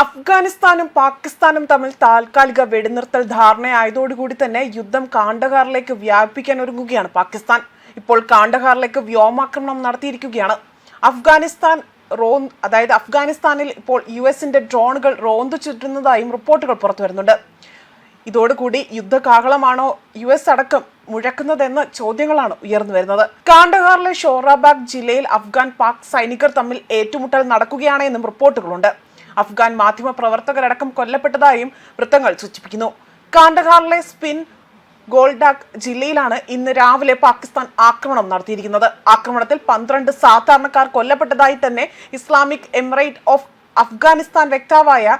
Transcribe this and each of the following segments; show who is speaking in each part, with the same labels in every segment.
Speaker 1: അഫ്ഗാനിസ്ഥാനും പാകിസ്ഥാനും തമ്മിൽ താൽക്കാലിക വെടിനിർത്തൽ ധാരണയായതോടുകൂടി തന്നെ യുദ്ധം കാണ്ഡഹാറിലേക്ക് വ്യാപിപ്പിക്കാൻ ഒരുങ്ങുകയാണ് പാകിസ്ഥാൻ. ഇപ്പോൾ കാണ്ഡഹാറിലേക്ക് വ്യോമാക്രമണം നടത്തിയിരിക്കുകയാണ്. അഫ്ഗാനിസ്ഥാനിൽ ഇപ്പോൾ US-ന്റെ ഡ്രോണുകൾ റോന്തു ചുറ്റുന്നതായും റിപ്പോർട്ടുകൾ പുറത്തുവരുന്നുണ്ട്. ഇതോടുകൂടി യുദ്ധകാഹളമാണോ US അടക്കം മുഴക്കുന്നതെന്ന ചോദ്യങ്ങളാണ് ഉയർന്നു വരുന്നത്. കാണ്ഡഹാറിലെ ഷോറാബാഗ് ജില്ലയിൽ അഫ്ഗാൻ പാക് സൈനികർ തമ്മിൽ ഏറ്റുമുട്ടൽ നടക്കുകയാണ് എന്നും റിപ്പോർട്ടുകളുണ്ട്. അഫ്ഗാൻ മാധ്യമ പ്രവർത്തകരടക്കം കൊല്ലപ്പെട്ടതായും വൃത്തങ്ങൾ സൂചിപ്പിക്കുന്നു. കാണ്ഡഹാറിലെ സ്പിൻ ഗോൾഡാക് ജില്ലയിലാണ് ഇന്ന് രാവിലെ പാകിസ്ഥാൻ ആക്രമണം നടത്തിയിരിക്കുന്നത്. ആക്രമണത്തിൽ 12 സാധാരണക്കാർ കൊല്ലപ്പെട്ടതായി തന്നെ ഇസ്ലാമിക് എമിറേറ്റ് ഓഫ് അഫ്ഗാനിസ്ഥാൻ വക്താവായ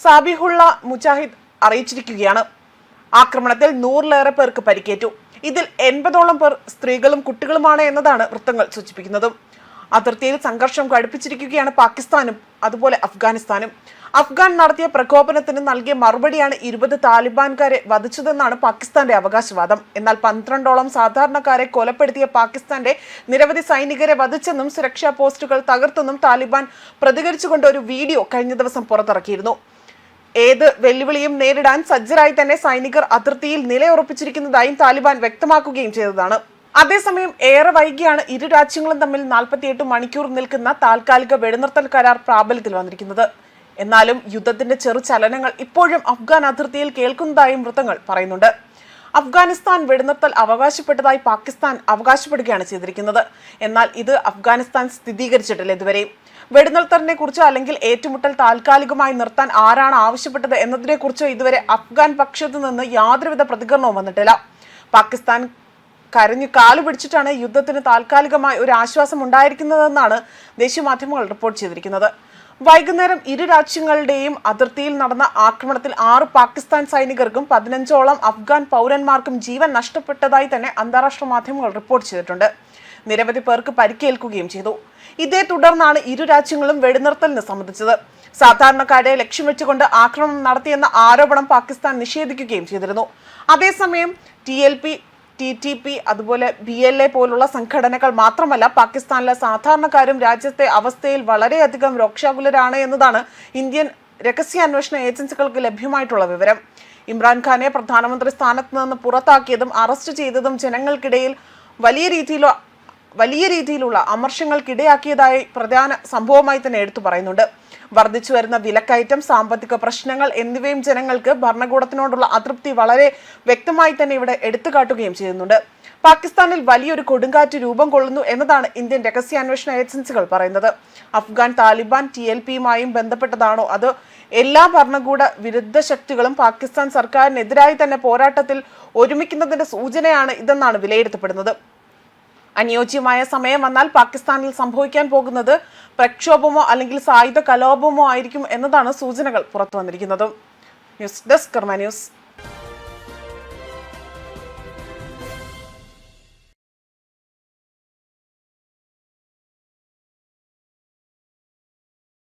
Speaker 1: സാബിഹുള്ള മുജാഹിദ് അറിയിച്ചിരിക്കുകയാണ്. ആക്രമണത്തിൽ 100-ലേറെ പേർക്ക് പരിക്കേറ്റു. ഇതിൽ 80ഓളം പേർ സ്ത്രീകളും കുട്ടികളുമാണ് എന്നതാണ് വൃത്തങ്ങൾ സൂചിപ്പിക്കുന്നത്. അതിർത്തിയിൽ സംഘർഷം കടുപ്പിച്ചിരിക്കുകയാണ് പാകിസ്ഥാനും അതുപോലെ അഫ്ഗാനിസ്ഥാനും. അഫ്ഗാൻ നടത്തിയ പ്രകോപനത്തിന് നൽകിയ മറുപടിയാണ് 20 താലിബാൻകാരെ വധിച്ചതെന്നാണ് പാകിസ്ഥാന്റെ അവകാശവാദം. എന്നാൽ 12ഓളം സാധാരണക്കാരെ കൊലപ്പെടുത്തിയ പാകിസ്ഥാന്റെ നിരവധി സൈനികരെ വധിച്ചെന്നും സുരക്ഷാ പോസ്റ്റുകൾ തകർത്തെന്നും താലിബാൻ പ്രതികരിച്ചുകൊണ്ട് ഒരു വീഡിയോ കഴിഞ്ഞ ദിവസം പുറത്തിറക്കിയിരുന്നു. ഏത് വെല്ലുവിളിയും നേരിടാൻ സജ്ജരായി തന്നെ സൈനികർ അതിർത്തിയിൽ നിലയുറപ്പിച്ചിരിക്കുന്നതായും താലിബാൻ വ്യക്തമാക്കുകയും ചെയ്തതാണ്. അതേസമയം ഏറെ വൈകിയാണ് ഇരു രാജ്യങ്ങളും തമ്മിൽ 48 മണിക്കൂർ നിൽക്കുന്ന താൽക്കാലിക വെടിനിർത്തൽ കരാർ പ്രാബല്യത്തിൽ വന്നിരിക്കുന്നത്. എന്നാലും യുദ്ധത്തിന്റെ ചെറു ചലനങ്ങൾ ഇപ്പോഴും അഫ്ഗാൻ അതിർത്തിയിൽ കേൾക്കുന്നതായും വൃത്തങ്ങൾ പറയുന്നുണ്ട്. അഫ്ഗാനിസ്ഥാൻ വെടിനിർത്തൽ അവകാശപ്പെട്ടതായി പാകിസ്ഥാൻ അവകാശപ്പെടുകയാണ് ചെയ്തിരിക്കുന്നത്. എന്നാൽ ഇത് അഫ്ഗാനിസ്ഥാൻ സ്ഥിരീകരിച്ചിട്ടില്ല ഇതുവരെയും. വെടിനിർത്തലിനെ കുറിച്ചോ അല്ലെങ്കിൽ ഏറ്റുമുട്ടൽ താൽക്കാലികമായി നിർത്താൻ ആരാണ് ആവശ്യപ്പെട്ടത് എന്നതിനെ കുറിച്ചോ ഇതുവരെ അഫ്ഗാൻ പക്ഷത്തു നിന്ന് യാതൊരുവിധ പ്രതികരണവും വന്നിട്ടില്ല. പാകിസ്ഥാൻ കരഞ്ഞു കാലു പിടിച്ചിട്ടാണ് യുദ്ധത്തിന് താൽക്കാലികമായി ഒരു ആശ്വാസം ഉണ്ടായിരിക്കുന്നതെന്നാണ് ദേശീയ മാധ്യമങ്ങൾ റിപ്പോർട്ട് ചെയ്തിരിക്കുന്നത്. വൈകുന്നേരം ഇരു രാജ്യങ്ങളുടെയും അതിർത്തിയിൽ നടന്ന ആക്രമണത്തിൽ 6 പാകിസ്ഥാൻ സൈനികർക്കും 15ഓളം അഫ്ഗാൻ പൗരന്മാർക്കും ജീവൻ നഷ്ടപ്പെട്ടതായി തന്നെ അന്താരാഷ്ട്ര മാധ്യമങ്ങൾ റിപ്പോർട്ട് ചെയ്തിട്ടുണ്ട്. നിരവധി പേർക്ക് പരിക്കേൽക്കുകയും ചെയ്തു. ഇതേ തുടർന്നാണ് ഇരു രാജ്യങ്ങളും വെടിനിർത്തലിന് സമ്മതിച്ചത്. സാധാരണക്കാരെ ലക്ഷ്യം വെച്ചുകൊണ്ട് ആക്രമണം നടത്തിയെന്ന ആരോപണം പാകിസ്ഥാൻ നിഷേധിക്കുകയും ചെയ്തിരുന്നു. അതേസമയം TLP TTP അതുപോലെ BLA പോലുള്ള സംഘടനകൾ മാത്രമല്ല പാകിസ്ഥാനിലെ സാധാരണക്കാരും രാജ്യത്തെ അവസ്ഥയിൽ വളരെയധികം രോക്ഷാകുലരാണ് എന്നതാണ് ഇന്ത്യൻ രഹസ്യാന്വേഷണ ഏജൻസികൾക്ക് ലഭ്യമായിട്ടുള്ള വിവരം. ഇമ്രാൻഖാനെ പ്രധാനമന്ത്രി സ്ഥാനത്ത് നിന്ന് പുറത്താക്കിയതും അറസ്റ്റ് ചെയ്തതും ജനങ്ങൾക്കിടയിൽ വലിയ രീതിയിലുള്ള അമർഷങ്ങൾക്കിടയാക്കിയതായി പ്രധാന സംഭവമായി തന്നെ എടുത്തു പറയുന്നുണ്ട്. വർദ്ധിച്ചു വരുന്ന വിലക്കയറ്റം, സാമ്പത്തിക പ്രശ്നങ്ങൾ എന്നിവയും ജനങ്ങൾക്ക് ഭരണകൂടത്തിനോടുള്ള അതൃപ്തി വളരെ വ്യക്തമായി തന്നെ ഇവിടെ എടുത്തു കാട്ടുകയും ചെയ്യുന്നുണ്ട്. പാകിസ്ഥാനിൽ വലിയൊരു കൊടുങ്കാറ്റ് രൂപം കൊള്ളുന്നു എന്നതാണ് ഇന്ത്യൻ രഹസ്യാന്വേഷണ ഏജൻസികൾ പറയുന്നത്. അഫ്ഗാൻ താലിബാൻ TLPയുമായും ബന്ധപ്പെട്ടതാണോ അതോ എല്ലാ ഭരണകൂട വിരുദ്ധ ശക്തികളും പാകിസ്ഥാൻ സർക്കാരിനെതിരായി തന്നെ പോരാട്ടത്തിൽ ഒരുമിക്കുന്നതിന്റെ സൂചനയാണ് ഇതെന്നാണ് വിലയിരുത്തപ്പെടുന്നത്. അനുയോജ്യമായ സമയം വന്നാൽ പാകിസ്ഥാനിൽ സംഭവിക്കാൻ പോകുന്നത് പ്രക്ഷോഭമോ അല്ലെങ്കിൽ സായുധ കലാപമോ ആയിരിക്കും എന്നതാണ് സൂചനകൾ പുറത്തു വന്നിരിക്കുന്നത്. ന്യൂസ് ഡെസ്ക് കർമ്മ ന്യൂസ്.